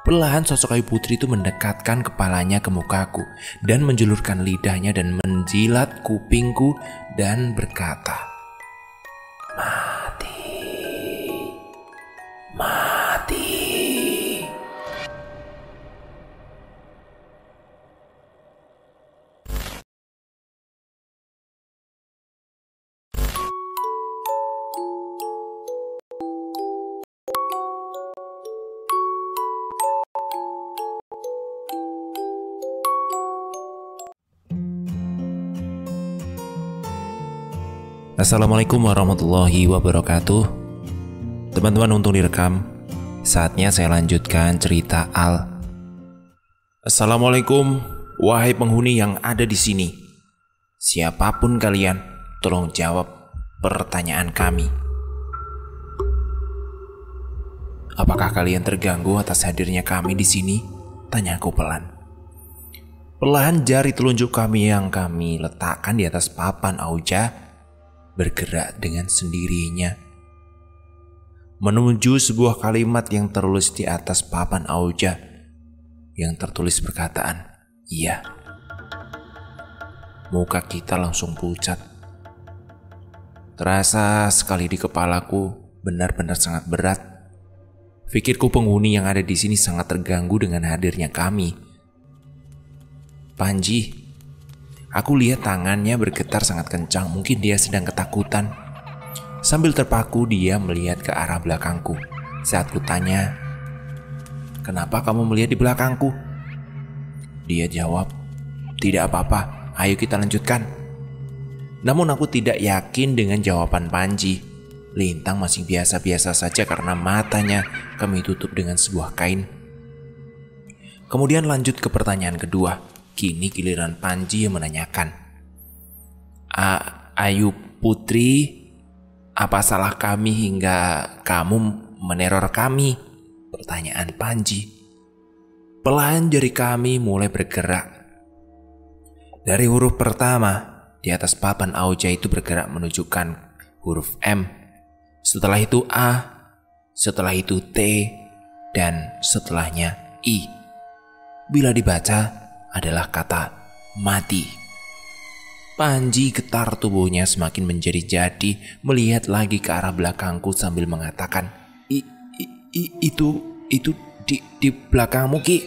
Perlahan sosok Ayu Putri itu mendekatkan kepalanya ke mukaku dan menjulurkan lidahnya dan menjilat kupingku dan berkata, "Mati, mati." Assalamualaikum warahmatullahi wabarakatuh. Teman-teman, untuk direkam. Saatnya saya lanjutkan cerita Al. Assalamualaikum, wahai penghuni yang ada di sini. Siapapun kalian, tolong jawab pertanyaan kami. Apakah kalian terganggu atas hadirnya kami di sini? Tanyaku pelan. Perlahan jari telunjuk kami yang kami letakkan di atas papan auja bergerak dengan sendirinya menuju sebuah kalimat yang tertulis di atas papan auja yang tertulis perkataan "iya". Muka kita langsung pucat. Terasa sekali di kepalaku, benar-benar sangat berat. Pikirku penghuni yang ada di sini sangat terganggu dengan hadirnya kami. Panji, aku lihat tangannya bergetar sangat kencang, mungkin dia sedang ketakutan. Sambil terpaku dia melihat ke arah belakangku. Saat kutanya, "Kenapa kamu melihat di belakangku?" Dia jawab, "Tidak apa-apa, ayo kita lanjutkan." Namun aku tidak yakin dengan jawaban Panji. Lintang masih biasa-biasa saja karena matanya kami tutup dengan sebuah kain. Kemudian lanjut ke pertanyaan kedua. Kini giliran Panji yang menanyakan, "Ayu Putri, apa salah kami hingga kamu meneror kami?" Pertanyaan Panji. Perlahan jari kami mulai bergerak. Dari huruf pertama di atas papan auja itu bergerak menunjukkan huruf M. Setelah itu A, setelah itu T, dan setelahnya I. Bila dibaca adalah kata mati. Panji getar tubuhnya semakin menjadi-jadi, melihat lagi ke arah belakangku sambil mengatakan, Itu di belakangmu, Ki."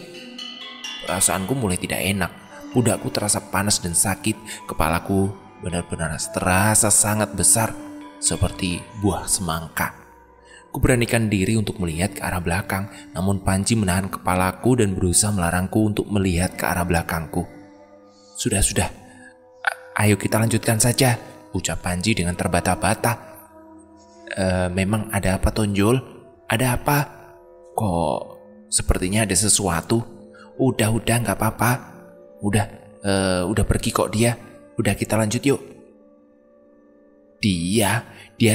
Perasaanku mulai tidak enak. Pundakku terasa panas dan sakit. Kepalaku benar-benar terasa sangat besar, seperti buah semangka. Kuberanikan diri untuk melihat ke arah belakang, namun Panji menahan kepalaku dan berusaha melarangku untuk melihat ke arah belakangku. Sudah, ayo kita lanjutkan saja," ucap Panji dengan terbata-bata. Memang ada apa, Tonjol? Ada apa? Kok sepertinya ada sesuatu?" Udah, gak apa-apa. Udah pergi kok dia. Udah, kita lanjut yuk." Dia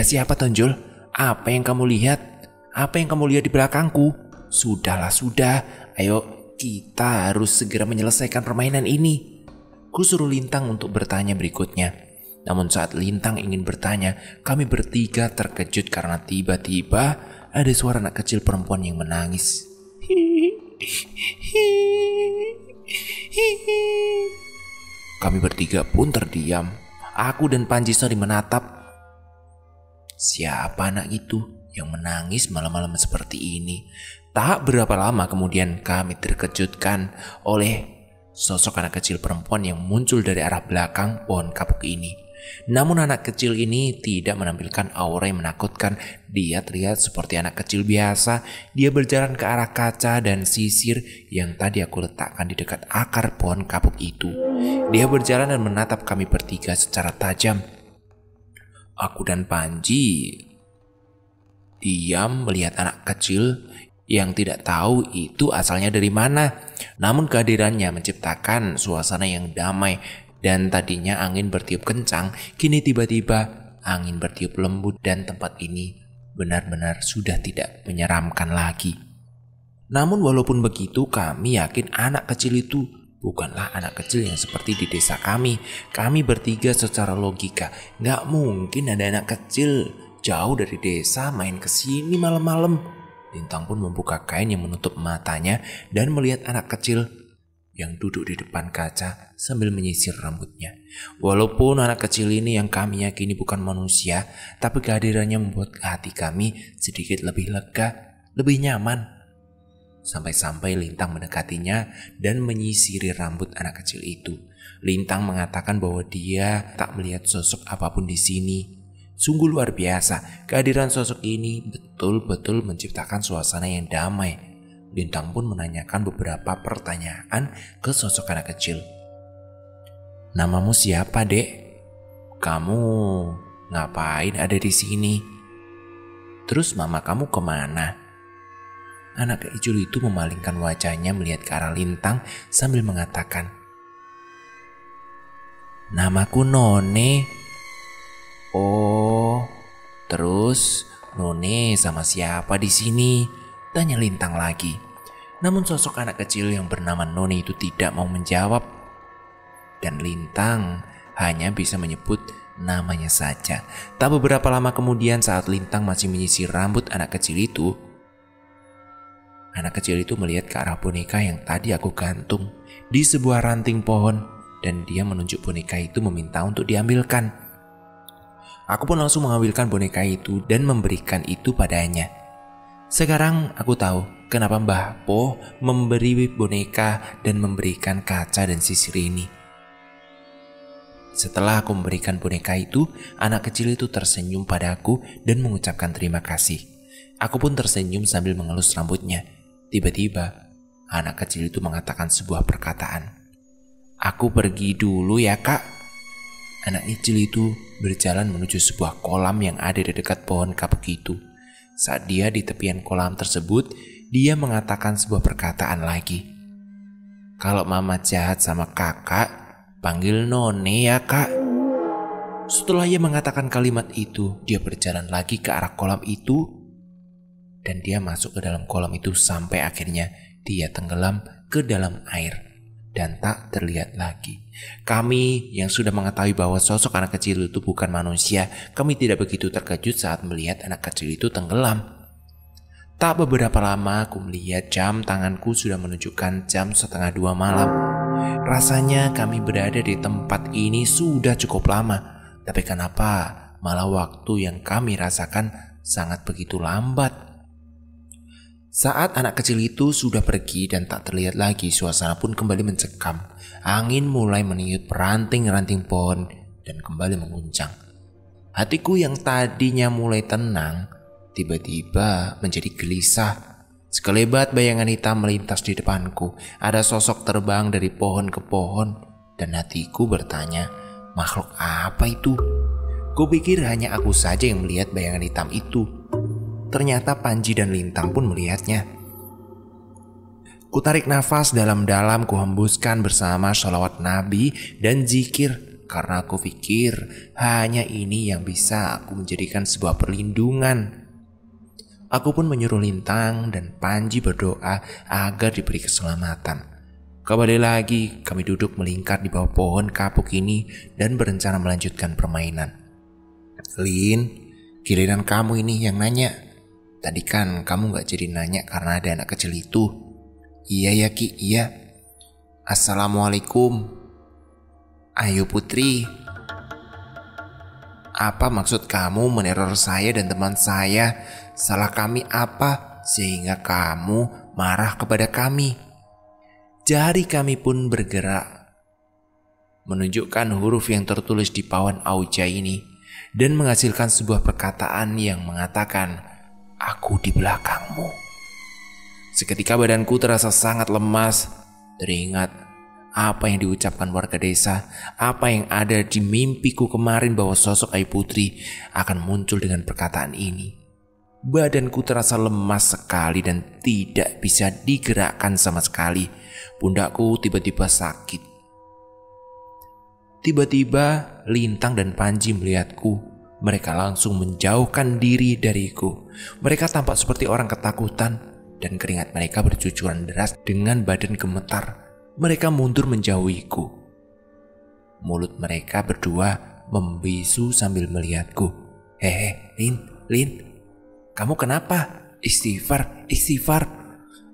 siapa, Tonjol? Apa yang kamu lihat? Apa yang kamu lihat di belakangku? Sudah. Ayo, kita harus segera menyelesaikan permainan ini. Ku suruh Lintang untuk bertanya berikutnya. Namun saat Lintang ingin bertanya, kami bertiga terkejut karena tiba-tiba ada suara anak kecil perempuan yang menangis. Kami bertiga pun terdiam. Aku dan Panji saling menatap. Siapa anak itu yang menangis malam-malam seperti ini? Tak berapa lama kemudian kami terkejutkan oleh sosok anak kecil perempuan yang muncul dari arah belakang pohon kapuk ini. Namun anak kecil ini tidak menampilkan aura yang menakutkan. Dia terlihat seperti anak kecil biasa. Dia berjalan ke arah kaca dan sisir yang tadi aku letakkan di dekat akar pohon kapuk itu. Dia berjalan dan menatap kami bertiga secara tajam. Aku dan Panji diam melihat anak kecil yang tidak tahu itu asalnya dari mana. Namun kehadirannya menciptakan suasana yang damai. Dan tadinya angin bertiup kencang, kini tiba-tiba angin bertiup lembut dan tempat ini benar-benar sudah tidak menyeramkan lagi. Namun walaupun begitu, kami yakin anak kecil itu bukanlah anak kecil yang seperti di desa kami. Kami bertiga secara logika, gak mungkin ada anak kecil jauh dari desa main kesini malam-malam. Lintang pun membuka kain yang menutup matanya dan melihat anak kecil yang duduk di depan kaca sambil menyisir rambutnya. Walaupun anak kecil ini yang kami yakini bukan manusia, tapi kehadirannya membuat hati kami sedikit lebih lega, lebih nyaman. Sampai-sampai Lintang mendekatinya dan menyisiri rambut anak kecil itu. Lintang mengatakan bahwa dia tak melihat sosok apapun di sini. Sungguh luar biasa, kehadiran sosok ini betul-betul menciptakan suasana yang damai. Lintang pun menanyakan beberapa pertanyaan ke sosok anak kecil. Namamu siapa, Dek? Kamu ngapain ada di sini? Terus mama kamu kemana? Anak kecil itu memalingkan wajahnya melihat ke arah Lintang sambil mengatakan, Namaku None. Oh, terus None sama siapa di sini? Tanya Lintang lagi. Namun sosok anak kecil yang bernama None itu tidak mau menjawab. Dan Lintang hanya bisa menyebut namanya saja. Tak beberapa lama kemudian saat Lintang masih menyisir rambut anak kecil itu melihat ke arah boneka yang tadi aku gantung di sebuah ranting pohon. Dan dia menunjuk boneka itu meminta untuk diambilkan. Aku pun langsung mengambilkan boneka itu dan memberikan itu padanya. Sekarang aku tahu kenapa Mbah Po memberi boneka dan memberikan kaca dan sisir ini. Setelah aku memberikan boneka itu, anak kecil itu tersenyum padaku dan mengucapkan terima kasih. Aku pun tersenyum sambil mengelus rambutnya. Tiba-tiba, anak kecil itu mengatakan sebuah perkataan. Aku pergi dulu ya, Kak. Anak kecil itu berjalan menuju sebuah kolam yang ada di dekat pohon kapuk itu. Saat dia di tepian kolam tersebut, dia mengatakan sebuah perkataan lagi. Kalau mama jahat sama kakak, panggil None ya, Kak. Setelah ia mengatakan kalimat itu, dia berjalan lagi ke arah kolam itu. Dan dia masuk ke dalam kolam itu sampai akhirnya dia tenggelam ke dalam air dan tak terlihat lagi. Kami yang sudah mengetahui bahwa sosok anak kecil itu bukan manusia, kami tidak begitu terkejut saat melihat anak kecil itu tenggelam. Tak beberapa lama aku melihat jam tanganku sudah menunjukkan jam 1:30 malam. Rasanya kami berada di tempat ini sudah cukup lama, tapi kenapa malah waktu yang kami rasakan sangat begitu lambat. Saat anak kecil itu sudah pergi dan tak terlihat lagi, suasana pun kembali mencekam. Angin mulai meniup ranting-ranting pohon dan kembali menguncang. Hatiku yang tadinya mulai tenang, tiba-tiba menjadi gelisah. Sekelebat bayangan hitam melintas di depanku. Ada sosok terbang dari pohon ke pohon dan hatiku bertanya, makhluk apa itu? Kupikir hanya aku saja yang melihat bayangan hitam itu. Ternyata Panji dan Lintang pun melihatnya. Kutarik nafas dalam-dalam, kuhembuskan bersama sholawat Nabi dan zikir. Karena aku pikir hanya ini yang bisa aku menjadikan sebuah perlindungan. Aku pun menyuruh Lintang dan Panji berdoa agar diberi keselamatan. Kembali lagi kami duduk melingkar di bawah pohon kapuk ini dan berencana melanjutkan permainan. Lin, giliran kamu ini yang nanya. Tadi kan kamu gak jadi nanya karena ada anak kecil itu. Iya ya Ki, iya. Assalamualaikum. Ayo Putri. Apa maksud kamu meneror saya dan teman saya? Salah kami apa sehingga kamu marah kepada kami? Jari kami pun bergerak menunjukkan huruf yang tertulis di pawan auja ini dan menghasilkan sebuah perkataan yang mengatakan, aku di belakangmu. Seketika badanku terasa sangat lemas. Teringat apa yang diucapkan warga desa, apa yang ada di mimpiku kemarin bahwa sosok Ayu Putri akan muncul dengan perkataan ini. Badanku terasa lemas sekali dan tidak bisa digerakkan sama sekali. Pundakku tiba-tiba sakit. Tiba-tiba Lintang dan Panji melihatku. Mereka langsung menjauhkan diri dariku. Mereka tampak seperti orang ketakutan dan keringat mereka bercucuran deras dengan badan gemetar. Mereka mundur menjauhiku. Mulut mereka berdua membisu sambil melihatku. Hehe, Lin, kamu kenapa? Istighfar, istighfar.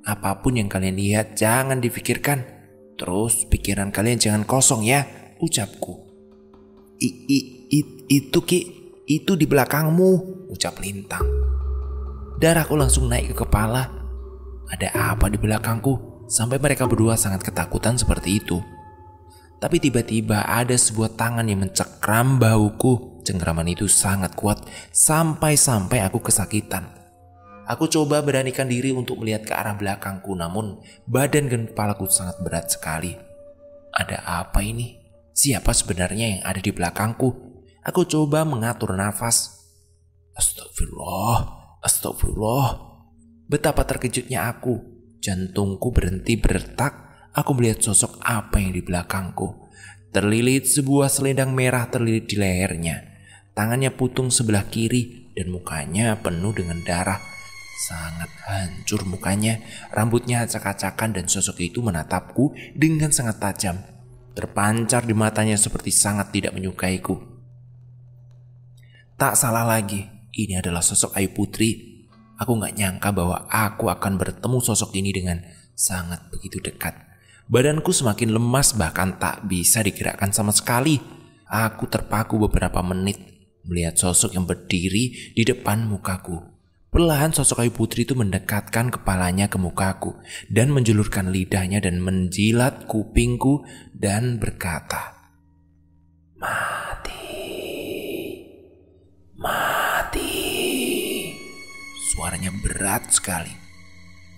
Apapun yang kalian lihat jangan difikirkan. Terus pikiran kalian jangan kosong ya, ucapku. Itu Ki, itu di belakangmu, ucap Lintang. Darahku langsung naik ke kepala. Ada apa di belakangku? Sampai mereka berdua sangat ketakutan seperti itu. Tapi tiba-tiba ada sebuah tangan yang mencengkram bahuku. Cengkraman itu sangat kuat sampai-sampai aku kesakitan. Aku coba beranikan diri untuk melihat ke arah belakangku, namun badan dan kepalaku sangat berat sekali. Ada apa ini? Siapa sebenarnya yang ada di belakangku? Aku coba mengatur nafas. Astagfirullah, astagfirullah. Betapa terkejutnya aku. Jantungku berhenti berdetak. Aku melihat sosok apa yang di belakangku. Terlilit sebuah selendang merah terlilit di lehernya. Tangannya putung sebelah kiri dan mukanya penuh dengan darah. Sangat hancur mukanya. Rambutnya acak-acakan dan sosok itu menatapku dengan sangat tajam. Terpancar di matanya seperti sangat tidak menyukaiku. Tak salah lagi, ini adalah sosok Ayu Putri. Aku gak nyangka bahwa aku akan bertemu sosok ini dengan sangat begitu dekat. Badanku semakin lemas, bahkan tak bisa digerakkan sama sekali. Aku terpaku beberapa menit melihat sosok yang berdiri di depan mukaku. Perlahan sosok Ayu Putri itu mendekatkan kepalanya ke mukaku dan menjulurkan lidahnya dan menjilat kupingku dan berkata, "Mati, mati." Suaranya berat sekali.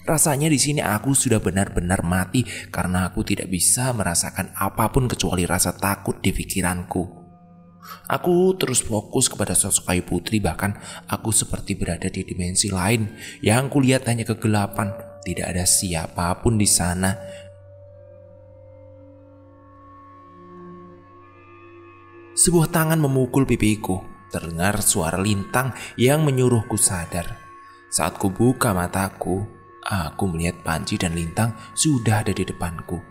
Rasanya di sini aku sudah benar-benar mati karena aku tidak bisa merasakan apapun kecuali rasa takut di pikiranku. Aku terus fokus kepada sosok Ayu Putri, bahkan aku seperti berada di dimensi lain. Yang kulihat hanya kegelapan, tidak ada siapapun di sana. Sebuah tangan memukul pipiku. Terdengar suara Lintang yang menyuruhku sadar. Saat ku buka mataku, aku melihat Panji dan Lintang sudah ada di depanku.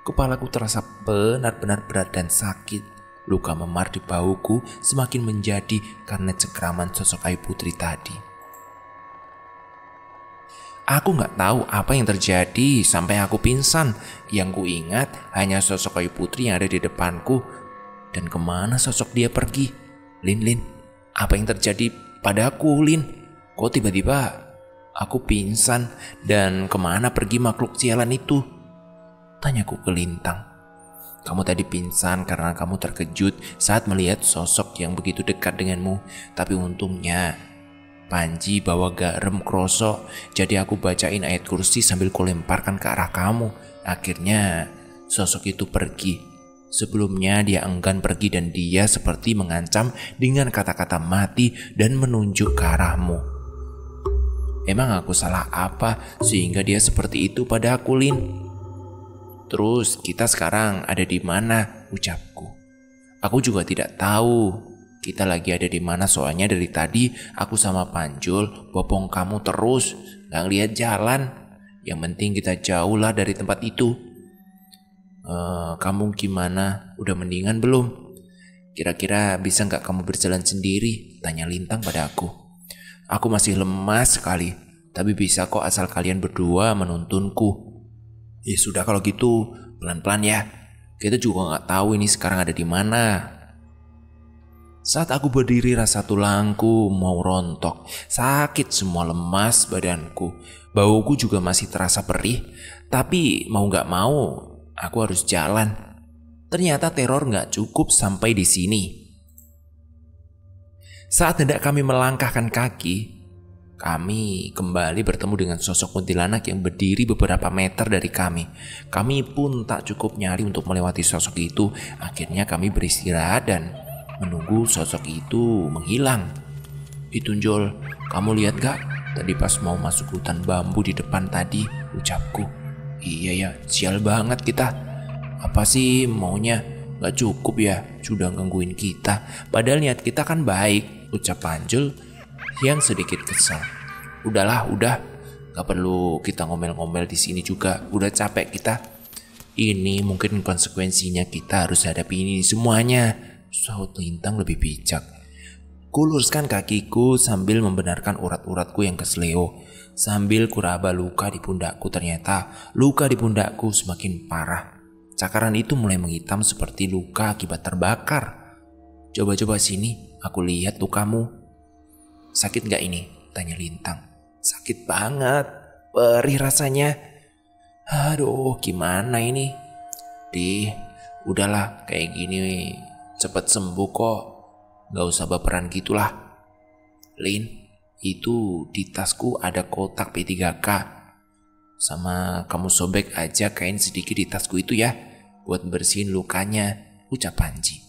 Kepalaku terasa benar-benar berat dan sakit. Luka memar di bahuku semakin menjadi karena cengkraman sosok Ayu Putri tadi. Aku gak tahu apa yang terjadi sampai aku pingsan. Yang ku ingat hanya sosok Ayu Putri yang ada di depanku. Dan kemana sosok dia pergi? Lin, apa yang terjadi padaku, Lin? Kok tiba-tiba aku pingsan dan kemana pergi makhluk sialan itu? Tanyaku ke Lintang. Kamu tadi pingsan karena kamu terkejut saat melihat sosok yang begitu dekat denganmu. Tapi untungnya Panji bawa garam kroso, jadi aku bacain ayat kursi sambil kulemparkan ke arah kamu. Akhirnya sosok itu pergi. Sebelumnya dia enggan pergi dan dia seperti mengancam dengan kata-kata mati dan menunjuk ke arahmu. Emang aku salah apa sehingga dia seperti itu pada aku, Lin? Terus kita sekarang ada di mana? Ucapku. Aku juga tidak tahu kita lagi ada di mana, soalnya dari tadi aku sama Panjul bopong kamu terus, gak lihat jalan. Yang penting kita jauh lah dari tempat itu. Kamu gimana? Udah mendingan belum? Kira-kira bisa gak kamu berjalan sendiri? Tanya Lintang pada aku. Aku masih lemas sekali, tapi bisa kok asal kalian berdua menuntunku. Ya sudah kalau gitu, pelan-pelan ya. Kita juga gak tahu ini sekarang ada di mana. Saat aku berdiri rasa tulangku mau rontok. Sakit semua, lemas badanku. Bauku juga masih terasa perih. Tapi mau gak mau, aku harus jalan. Ternyata teror gak cukup sampai di sini. Saat hendak kami melangkahkan kaki, kami kembali bertemu dengan sosok kuntilanak yang berdiri beberapa meter dari kami. Kami pun tak cukup nyali untuk melewati sosok itu. Akhirnya kami beristirahat dan menunggu sosok itu menghilang. Itunjol, kamu lihat gak? Tadi pas mau masuk hutan bambu di depan tadi, ucapku. Iya ya, sial banget kita. Apa sih maunya? Gak cukup ya, sudah gangguin kita. Padahal niat kita kan baik, ucap Panjul yang sedikit kesal. Udahlah, gak perlu kita ngomel-ngomel di sini juga. Udah capek kita. Ini mungkin konsekuensinya kita harus hadapi ini semuanya. Saut Lintang lebih bijak. Kuluruskan kakiku sambil membenarkan urat-uratku yang kesleo. Sambil kuraba luka di pundakku, ternyata luka di pundakku semakin parah. Cakaran itu mulai menghitam seperti luka akibat terbakar. Coba-coba sini, aku lihat lukamu. Sakit gak ini? Tanya Lintang. Sakit banget, perih rasanya. Aduh, gimana ini? Udahlah kayak gini cepet sembuh kok. Gak usah baperan gitulah. Lin, itu di tasku ada kotak P3K. Sama kamu sobek aja kain sedikit di tasku itu ya, buat bersihin lukanya, ucap Panji.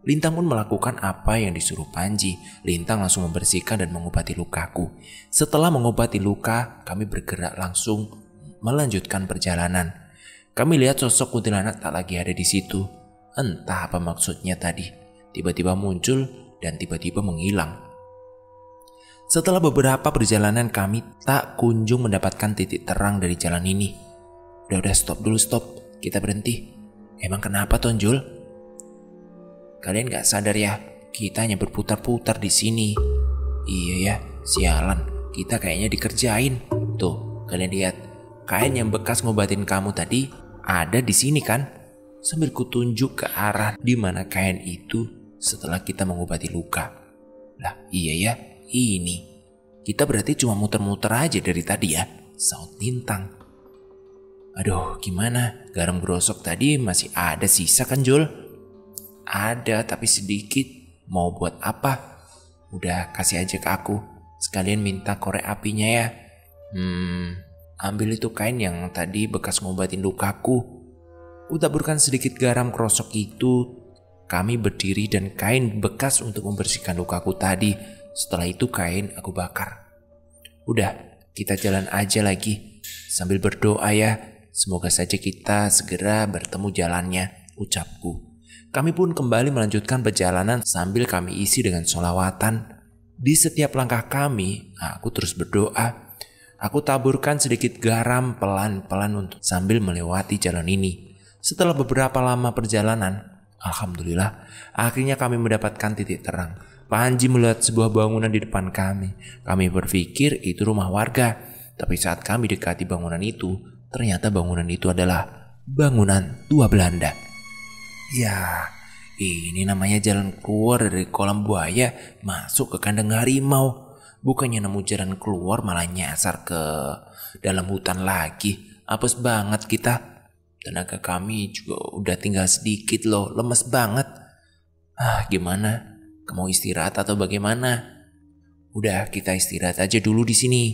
Lintang pun melakukan apa yang disuruh Panji. Lintang langsung membersihkan dan mengobati lukaku. Setelah mengobati luka, kami bergerak langsung melanjutkan perjalanan. Kami lihat sosok kuntilanak tak lagi ada di situ. Entah apa maksudnya tadi. Tiba-tiba muncul dan tiba-tiba menghilang. Setelah beberapa perjalanan kami tak kunjung mendapatkan titik terang dari jalan ini. Udah stop dulu, stop. Kita berhenti. Emang kenapa, Tonjul? Kalian gak sadar ya, kita hanya berputar-putar di sini. Iya ya, sialan. Kita kayaknya dikerjain. Tuh, kalian lihat. Kain yang bekas ngobatin kamu tadi ada di sini kan? Sambil kutunjuk ke arah di mana kain itu setelah kita mengobati luka. Lah, iya ya. Ini, kita berarti cuma muter-muter aja dari tadi ya, saut Lintang. Aduh, gimana? Garam grosok tadi masih ada sisa kan, Jul? Ada, tapi sedikit. Mau buat apa? Udah, kasih aja ke aku. Sekalian minta korek apinya ya. Ambil itu kain yang tadi bekas ngobatin lukaku. Kutaburkan sedikit garam krosok itu. Kami berdiri dan kain bekas untuk membersihkan lukaku tadi. Setelah itu kain aku bakar. Udah, kita jalan aja lagi. Sambil berdoa ya. Semoga saja kita segera bertemu jalannya, ucapku. Kami pun kembali melanjutkan perjalanan sambil kami isi dengan sholawatan. Di setiap langkah kami, aku terus berdoa. Aku taburkan sedikit garam pelan-pelan untuk sambil melewati jalan ini. Setelah beberapa lama perjalanan, alhamdulillah, akhirnya kami mendapatkan titik terang. Panji melihat sebuah bangunan di depan kami. Kami berpikir itu rumah warga. Tapi saat kami dekati bangunan itu, ternyata bangunan itu adalah bangunan tua Belanda. Ya, ini namanya jalan keluar dari kolam buaya masuk ke kandang harimau. Bukannya nemu jalan keluar malah nyasar ke dalam hutan lagi. Apes banget kita. Tenaga kami juga udah tinggal sedikit loh, lemes banget. Gimana? Mau istirahat atau bagaimana? Udah, kita istirahat aja dulu di sini.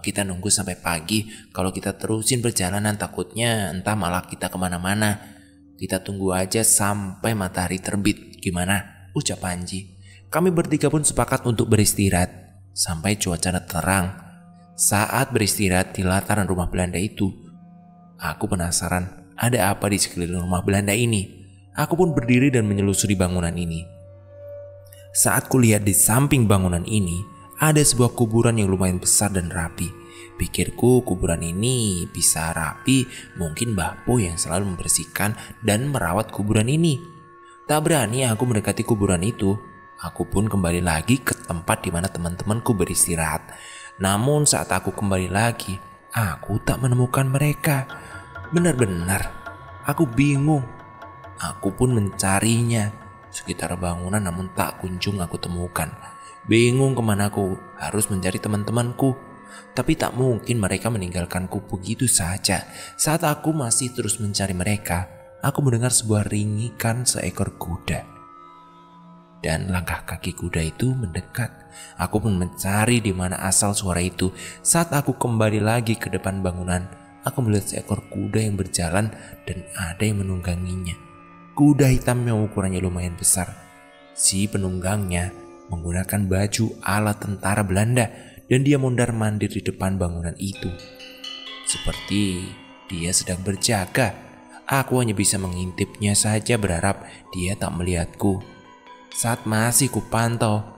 Kita nunggu sampai pagi. Kalau kita terusin perjalanan takutnya entah malah kita kemana-mana. Kita tunggu aja sampai matahari terbit. Gimana? Ucap Panji. Kami bertiga pun sepakat untuk beristirahat sampai cuaca terang. Saat beristirahat di lataran rumah Belanda itu, aku penasaran ada apa di sekeliling rumah Belanda ini. Aku pun berdiri dan menyelusuri bangunan ini. Saat kulihat di samping bangunan ini, ada sebuah kuburan yang lumayan besar dan rapi. Pikirku kuburan ini bisa rapi, mungkin Mbah Po yang selalu membersihkan dan merawat kuburan ini. Tak berani aku mendekati kuburan itu. Aku pun kembali lagi ke tempat di mana teman-temanku beristirahat. Namun saat aku kembali lagi, aku tak menemukan mereka. Benar-benar, aku bingung. Aku pun mencarinya sekitar bangunan namun tak kunjung aku temukan. Bingung kemana aku harus mencari teman-temanku. Tapi tak mungkin mereka meninggalkanku begitu saja. Saat aku masih terus mencari mereka, aku mendengar sebuah ringikan seekor kuda. Dan langkah kaki kuda itu mendekat. Aku pun mencari di mana asal suara itu. Saat aku kembali lagi ke depan bangunan, aku melihat seekor kuda yang berjalan dan ada yang menungganginya. Kuda hitam yang ukurannya lumayan besar. Si penunggangnya menggunakan baju ala tentara Belanda dan dia mondar-mandir di depan bangunan itu. Seperti dia sedang berjaga. Aku hanya bisa mengintipnya saja berharap dia tak melihatku. Saat masih kupantau,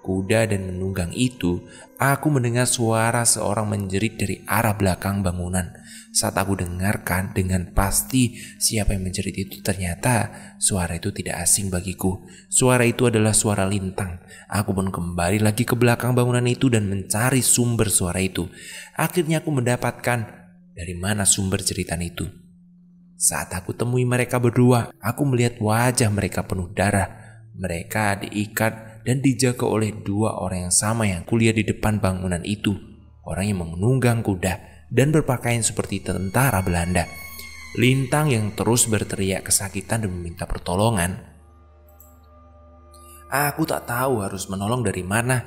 kuda dan menunggang itu, aku mendengar suara seorang menjerit dari arah belakang bangunan. Saat aku dengarkan dengan pasti siapa yang menjerit itu, ternyata suara itu tidak asing bagiku. Suara itu adalah suara Lintang. Aku pun kembali lagi ke belakang bangunan itu dan mencari sumber suara itu. Akhirnya aku mendapatkan dari mana sumber jeritan itu. Saat aku temui mereka berdua, aku melihat wajah mereka penuh darah. Mereka diikat dan dijaga oleh dua orang yang sama yang kulihat di depan bangunan itu. Orang yang menunggang kuda dan berpakaian seperti tentara Belanda. Lintang yang terus berteriak kesakitan dan meminta pertolongan. Aku tak tahu harus menolong dari mana.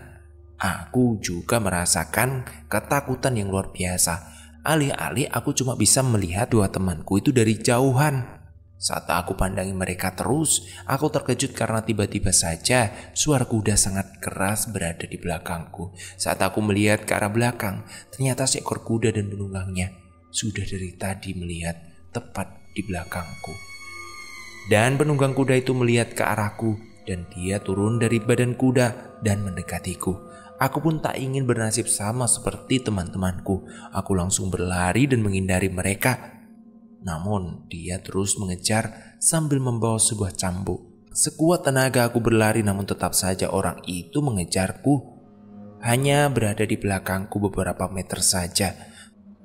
Aku juga merasakan ketakutan yang luar biasa. Alih-alih aku cuma bisa melihat dua temanku itu dari jauhan. Saat aku pandangi mereka terus, aku terkejut karena tiba-tiba saja suara kuda sangat keras berada di belakangku. Saat aku melihat ke arah belakang, ternyata seekor kuda dan penunggangnya sudah dari tadi melihat tepat di belakangku. Dan penunggang kuda itu melihat ke arahku dan dia turun dari badan kuda dan mendekatiku. Aku pun tak ingin bernasib sama seperti teman-temanku. Aku langsung berlari dan menghindari mereka. Namun dia terus mengejar sambil membawa sebuah cambuk. Sekuat tenaga aku berlari, namun tetap saja orang itu mengejarku. Hanya berada di belakangku beberapa meter saja.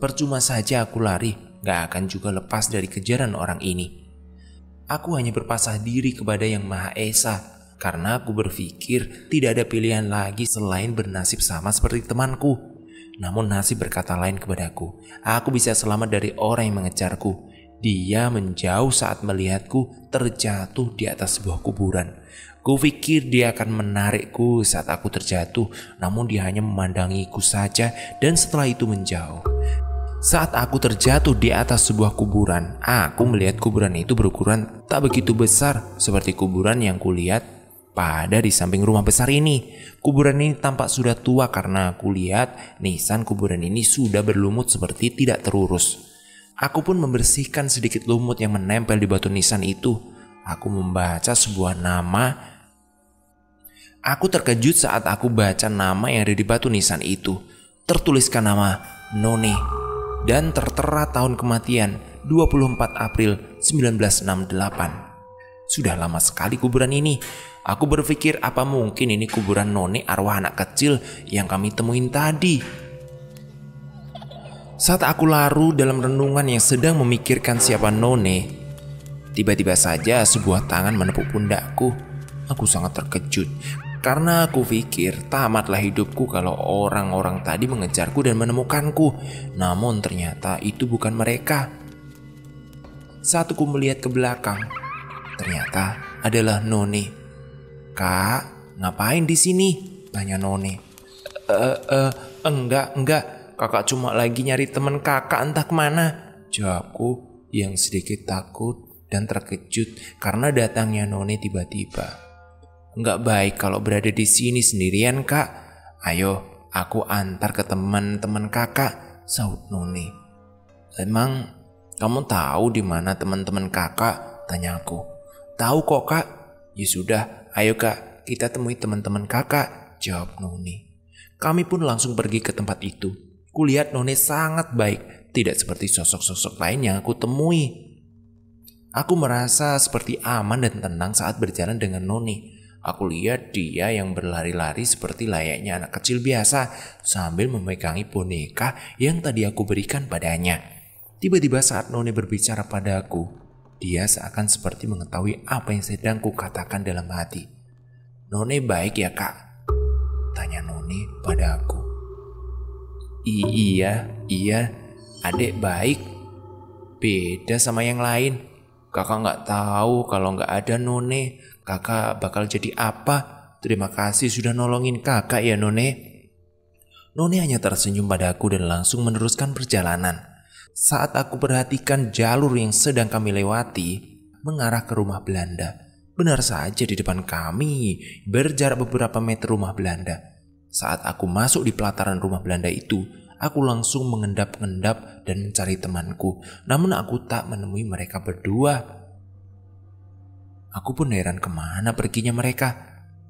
Percuma saja aku lari, gak akan juga lepas dari kejaran orang ini. Aku hanya berpasrah diri kepada Yang Maha Esa, karena aku berpikir tidak ada pilihan lagi selain bernasib sama seperti temanku. Namun nasib berkata lain kepadaku. Aku bisa selamat dari orang yang mengejarku. Dia menjauh saat melihatku terjatuh di atas sebuah kuburan. Kupikir dia akan menarikku saat aku terjatuh, namun dia hanya memandangiku saja dan setelah itu menjauh. Saat aku terjatuh di atas sebuah kuburan, aku melihat kuburan itu berukuran tak begitu besar seperti kuburan yang kulihat pada di samping rumah besar ini. Kuburan ini tampak sudah tua karena aku lihat nisan kuburan ini sudah berlumut seperti tidak terurus. Aku pun membersihkan sedikit lumut yang menempel di batu nisan itu. Aku membaca sebuah nama. Aku terkejut saat aku baca nama yang ada di batu nisan itu. Tertuliskan nama None dan tertera tahun kematian 24 April 1968. Sudah lama sekali kuburan ini. Aku berpikir apa mungkin ini kuburan None arwah anak kecil yang kami temuin tadi. Saat aku larut dalam renungan yang sedang memikirkan siapa None, tiba-tiba saja sebuah tangan menepuk pundakku. Aku sangat terkejut karena aku pikir tamatlah hidupku kalau orang-orang tadi mengejarku dan menemukanku. Namun ternyata itu bukan mereka. Saat aku melihat ke belakang, ternyata adalah None. "Kak, ngapain di sini?" tanya None. Enggak. Kakak cuma lagi nyari teman kakak entah kemana," jawabku yang sedikit takut dan terkejut karena datangnya None tiba-tiba. "Enggak baik kalau berada di sini sendirian, Kak. Ayo, aku antar ke teman-teman kakak," sahut None. "Emang kamu tahu di mana teman-teman kakak?" tanya aku. "Tahu kok, Kak." "Ya sudah, ayo Kak, kita temui teman-teman kakak," jawab None. Kami pun langsung pergi ke tempat itu. Kulihat None sangat baik, tidak seperti sosok-sosok lain yang aku temui. Aku merasa seperti aman dan tenang saat berjalan dengan None. Aku lihat dia yang berlari-lari seperti layaknya anak kecil biasa sambil memegangi boneka yang tadi aku berikan padanya. Tiba-tiba saat None berbicara padaku, dia seakan seperti mengetahui apa yang sedang kukatakan dalam hati. "None baik ya, Kak?" tanya None padaku. Iya, adik baik. Beda sama yang lain. Kakak gak tahu kalau gak ada None, kakak bakal jadi apa. Terima kasih sudah nolongin kakak ya None. None hanya tersenyum padaku dan langsung meneruskan perjalanan. Saat aku perhatikan jalur yang sedang kami lewati mengarah ke rumah Belanda. Benar saja di depan kami berjarak beberapa meter rumah Belanda. Saat aku masuk di pelataran rumah Belanda itu, aku langsung mengendap-endap dan mencari temanku. Namun aku tak menemui mereka berdua. Aku pun heran kemana perginya mereka.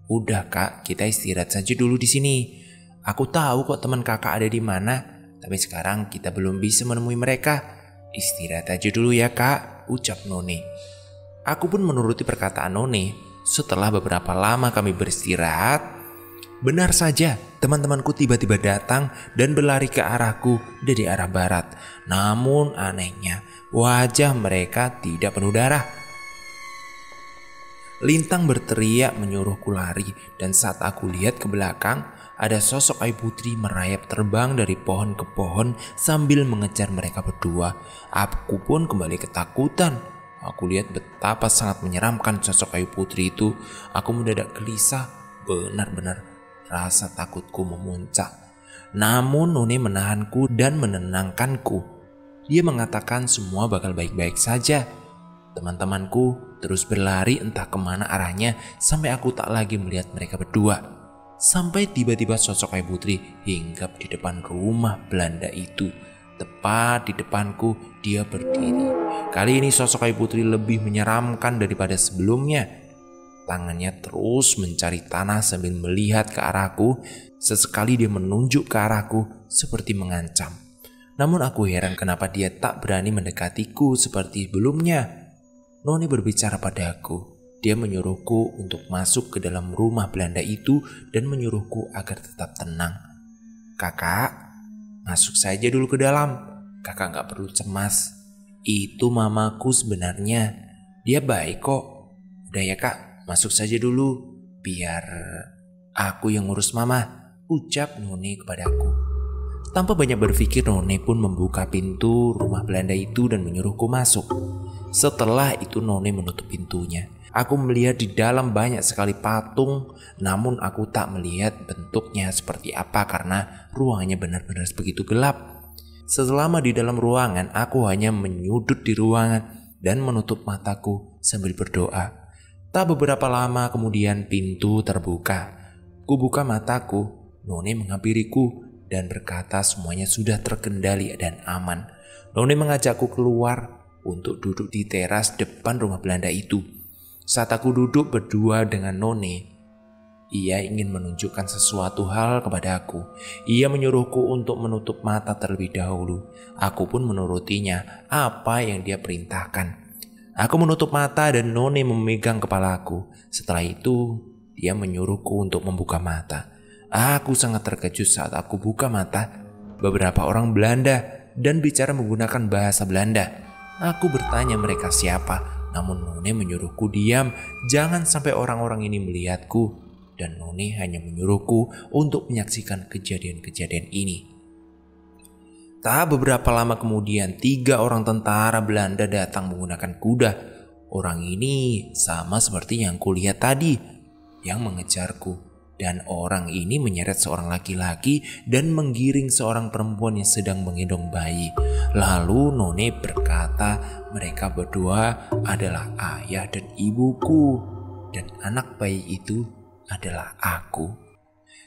Udah kak, kita istirahat saja dulu di sini. Aku tahu kok teman kakak ada di mana, tapi sekarang kita belum bisa menemui mereka. Istirahat aja dulu ya kak, ucap Noni. Aku pun menuruti perkataan Noni. Setelah beberapa lama kami beristirahat, benar saja teman-temanku tiba-tiba datang dan berlari ke arahku dari arah barat. Namun anehnya, wajah mereka tidak penuh darah. Lintang berteriak menyuruhku lari, dan saat aku lihat ke belakang, ada sosok Ayu Putri merayap terbang dari pohon ke pohon sambil mengejar mereka berdua. Aku pun kembali ketakutan. Aku lihat betapa sangat menyeramkan sosok Ayu Putri itu. Aku mendadak gelisah, benar-benar rasa takutku memuncak. Namun Noni menahanku dan menenangkanku. Dia mengatakan semua bakal baik-baik saja. Teman-temanku terus berlari entah kemana arahnya sampai aku tak lagi melihat mereka berdua. Sampai tiba-tiba sosok Ayu Putri hinggap di depan rumah Belanda itu. Tepat di depanku dia berdiri. Kali ini sosok Ayu Putri lebih menyeramkan daripada sebelumnya. Tangannya terus mencari tanah sambil melihat ke arahku. Sesekali dia menunjuk ke arahku seperti mengancam. Namun aku heran kenapa dia tak berani mendekatiku seperti sebelumnya. Noni berbicara padaku. Dia menyuruhku untuk masuk ke dalam rumah Belanda itu dan menyuruhku agar tetap tenang. Kakak, masuk saja dulu ke dalam. Kakak gak perlu cemas. Itu mamaku sebenarnya. Dia baik kok. Udah ya kak, masuk saja dulu. Biar aku yang ngurus mama, ucap Noni kepadaku. Tanpa banyak berpikir, Noni pun membuka pintu rumah Belanda itu dan menyuruhku masuk. Setelah itu Noni menutup pintunya. Aku melihat di dalam banyak sekali patung, namun aku tak melihat bentuknya seperti apa karena ruangannya benar-benar begitu gelap. Selama di dalam ruangan, aku hanya menyudut di ruangan dan menutup mataku sambil berdoa. Tak beberapa lama kemudian pintu terbuka. Kubuka mataku, Noni menghampiriku dan berkata semuanya sudah terkendali dan aman. Noni mengajakku keluar untuk duduk di teras depan rumah Belanda itu. Saat aku duduk berdua dengan Noni, ia ingin menunjukkan sesuatu hal kepada aku. Ia menyuruhku untuk menutup mata terlebih dahulu. Aku pun menurutinya apa yang dia perintahkan. Aku menutup mata dan Noni memegang kepalaku. Setelah itu, dia menyuruhku untuk membuka mata. Aku sangat terkejut saat aku buka mata. Beberapa orang Belanda dan bicara menggunakan bahasa Belanda. Aku bertanya mereka siapa, namun Noni menyuruhku diam, jangan sampai orang-orang ini melihatku. Dan Noni hanya menyuruhku untuk menyaksikan kejadian-kejadian ini. Tak beberapa lama kemudian 3 orang tentara Belanda datang menggunakan kuda. Orang ini sama seperti yang kulihat tadi, yang mengejarku. Dan orang ini menyeret seorang laki-laki dan menggiring seorang perempuan yang sedang menggendong bayi. Lalu Noni berkata mereka berdua adalah ayah dan ibuku. Dan anak bayi itu adalah aku.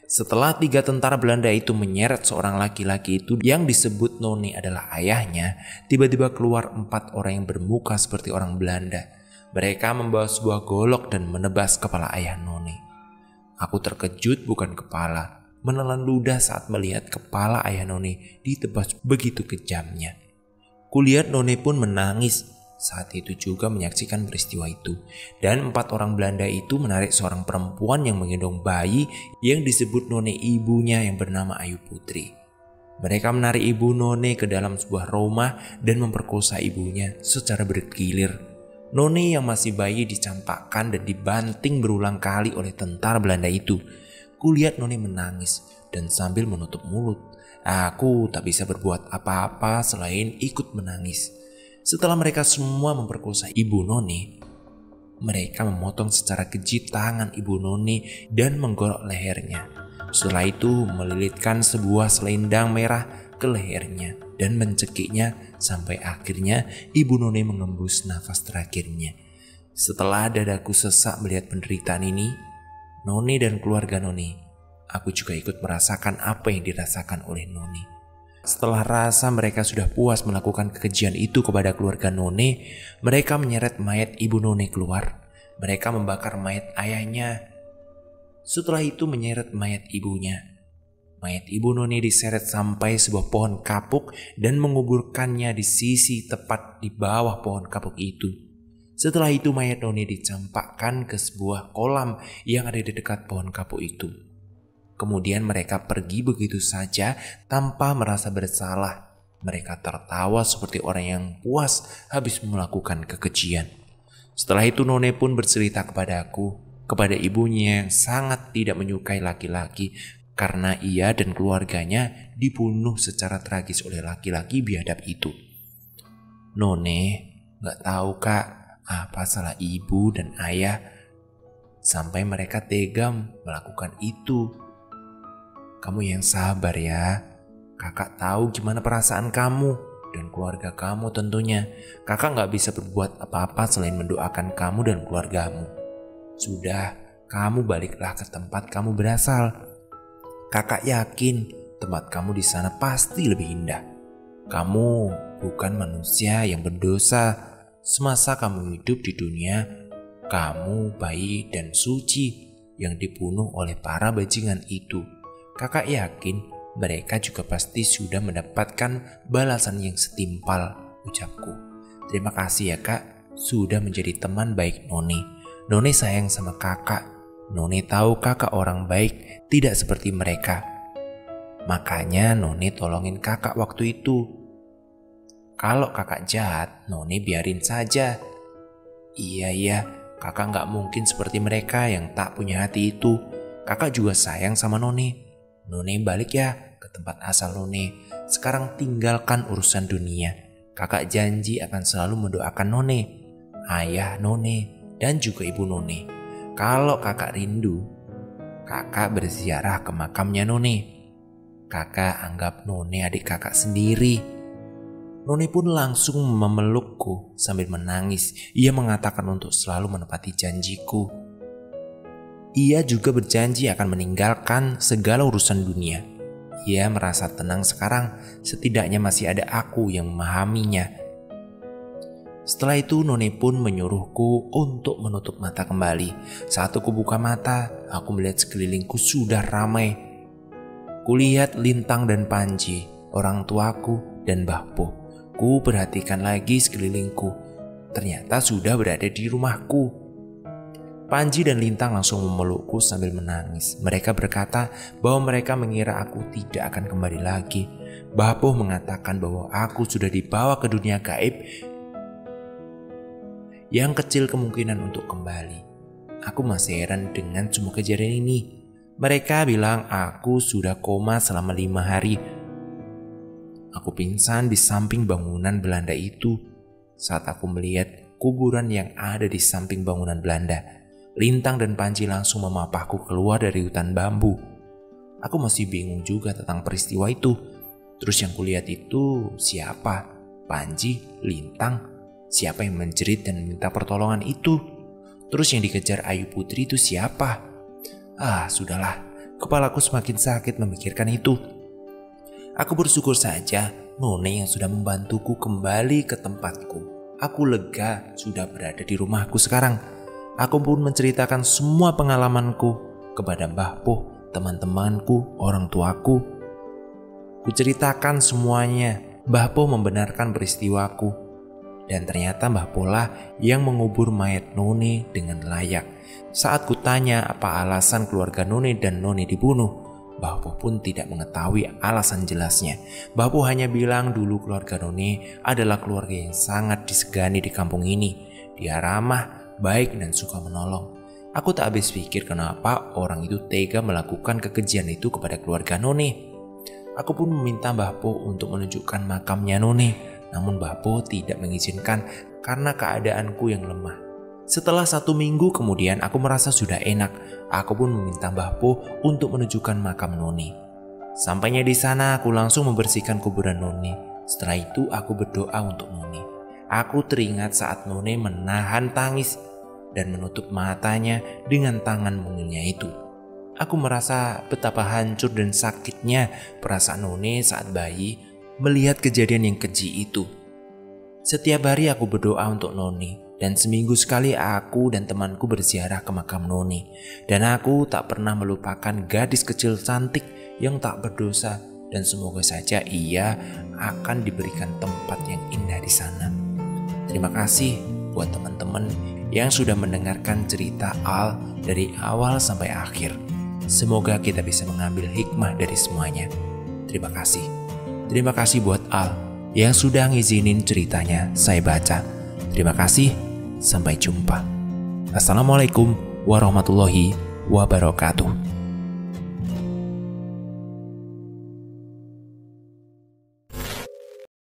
Setelah 3 tentara Belanda itu menyeret seorang laki-laki itu yang disebut Noni adalah ayahnya, tiba-tiba keluar 4 orang yang bermuka seperti orang Belanda. Mereka membawa sebuah golok dan menebas kepala ayah Noni. Aku terkejut bukan kepala, menelan ludah saat melihat kepala ayah Noni ditebas begitu kejamnya. Kulihat Noni pun menangis saat itu juga menyaksikan peristiwa itu. Dan 4 orang Belanda itu menarik seorang perempuan yang menggendong bayi yang disebut Noni ibunya yang bernama Ayu Putri. Mereka menarik ibu Noni ke dalam sebuah rumah dan memperkosa ibunya secara bergilir. Noni yang masih bayi dicampakkan dan dibanting berulang kali oleh tentara Belanda itu. Kulihat Noni menangis dan sambil menutup mulut. Aku tak bisa berbuat apa-apa selain ikut menangis. Setelah mereka semua memperkosa ibu Noni, mereka memotong secara keji tangan ibu Noni dan menggorok lehernya. Setelah itu melilitkan sebuah selendang merah ke lehernya dan mencekiknya sampai akhirnya ibu Noni mengembus nafas terakhirnya. Setelah dadaku sesak melihat penderitaan ini, Noni dan keluarga Noni, aku juga ikut merasakan apa yang dirasakan oleh Noni. Setelah rasa mereka sudah puas melakukan kekejian itu kepada keluarga Noni, mereka menyeret mayat ibu Noni keluar. Mereka membakar mayat ayahnya. Setelah itu menyeret mayat ibunya. Mayat ibu None diseret sampai sebuah pohon kapuk dan menguburkannya di sisi tepat di bawah pohon kapuk itu. Setelah itu mayat None dicampakkan ke sebuah kolam yang ada di dekat pohon kapuk itu. Kemudian mereka pergi begitu saja tanpa merasa bersalah. Mereka tertawa seperti orang yang puas habis melakukan kekejian. Setelah itu None pun bercerita kepadaku, kepada ibunya yang sangat tidak menyukai laki-laki karena ia dan keluarganya dibunuh secara tragis oleh laki-laki biadab itu. None gak tahu kak, apa salah ibu dan ayah sampai mereka tega melakukan itu. Kamu yang sabar ya. Kakak tahu gimana perasaan kamu dan keluarga kamu tentunya. Kakak gak bisa berbuat apa-apa selain mendoakan kamu dan keluargamu. Sudah, kamu baliklah ke tempat kamu berasal. Kakak yakin tempat kamu di sana pasti lebih indah. Kamu bukan manusia yang berdosa. Semasa kamu hidup di dunia, kamu baik dan suci yang dibunuh oleh para bajingan itu. Kakak yakin mereka juga pasti sudah mendapatkan balasan yang setimpal, ucapku. Terima kasih ya kak, sudah menjadi teman baik None. None sayang sama kakak. None tahu kakak orang baik, tidak seperti mereka. Makanya None tolongin kakak waktu itu. Kalau kakak jahat, None biarin saja. Iya, kakak gak mungkin seperti mereka yang tak punya hati itu. Kakak juga sayang sama None. None balik ya ke tempat asal None. Sekarang tinggalkan urusan dunia. Kakak janji akan selalu mendoakan None, ayah None, dan juga ibu None. Kalau kakak rindu, kakak berziarah ke makamnya None. Kakak anggap None adik kakak sendiri. None pun langsung memelukku sambil menangis. Ia mengatakan untuk selalu menepati janjiku. Ia juga berjanji akan meninggalkan segala urusan dunia. Ia merasa tenang sekarang, setidaknya masih ada aku yang memahaminya. Setelah itu None pun menyuruhku untuk menutup mata kembali. Saat aku buka mata, aku melihat sekelilingku sudah ramai. Kulihat Lintang dan Panji, orang tuaku dan Mbah Po. Ku perhatikan lagi sekelilingku. Ternyata sudah berada di rumahku. Panji dan Lintang langsung memelukku sambil menangis. Mereka berkata bahwa mereka mengira aku tidak akan kembali lagi. Mbah Po mengatakan bahwa aku sudah dibawa ke dunia gaib yang kecil kemungkinan untuk kembali. Aku masih heran dengan semua kejadian ini. Mereka bilang aku sudah koma selama 5 hari. Aku pingsan di samping bangunan Belanda itu saat aku melihat kuburan yang ada di samping bangunan Belanda. Lintang dan Panji langsung memapahku keluar dari hutan bambu. Aku masih bingung juga tentang peristiwa itu. Terus yang kulihat itu siapa? Panji, Lintang, siapa yang menjerit dan meminta pertolongan itu? Terus yang dikejar Ayu Putri itu siapa? Sudahlah, kepalaku semakin sakit memikirkan itu. Aku bersyukur saja None yang sudah membantuku kembali ke tempatku. Aku lega sudah berada di rumahku sekarang. Aku pun menceritakan semua pengalamanku kepada Mbah Po, teman-temanku, orang tuaku. Kuceritakan semuanya. Mbah Po membenarkan peristiwaku. Dan ternyata Mbah Po lah yang mengubur mayat None dengan layak. Saat kutanya apa alasan keluarga None dan None dibunuh, Mbah Po pun tidak mengetahui alasan jelasnya. Mbah Po hanya bilang dulu keluarga None adalah keluarga yang sangat disegani di kampung ini. Dia ramah, baik dan suka menolong. Aku tak habis pikir kenapa orang itu tega melakukan kekejian itu kepada keluarga None. Aku pun meminta Mbah Po untuk menunjukkan makamnya None. Namun Mbah Po tidak mengizinkan karena keadaanku yang lemah. Setelah 1 minggu kemudian aku merasa sudah enak. Aku pun meminta Mbah Po untuk menunjukkan makam None. Sampainya di sana aku langsung membersihkan kuburan None. Setelah itu aku berdoa untuk None. Aku teringat saat None menahan tangis dan menutup matanya dengan tangan mungilnya itu. Aku merasa betapa hancur dan sakitnya perasaan None saat bayi melihat kejadian yang keji itu. Setiap hari aku berdoa untuk None. Dan seminggu sekali aku dan temanku berziarah ke makam Noni. Dan aku tak pernah melupakan gadis kecil cantik yang tak berdosa. Dan semoga saja ia akan diberikan tempat yang indah di sana. Terima kasih buat teman-teman yang sudah mendengarkan cerita Al dari awal sampai akhir. Semoga kita bisa mengambil hikmah dari semuanya. Terima kasih. Terima kasih buat Al yang sudah ngizinin ceritanya saya baca. Terima kasih. Sampai jumpa. Assalamualaikum warahmatullahi wabarakatuh.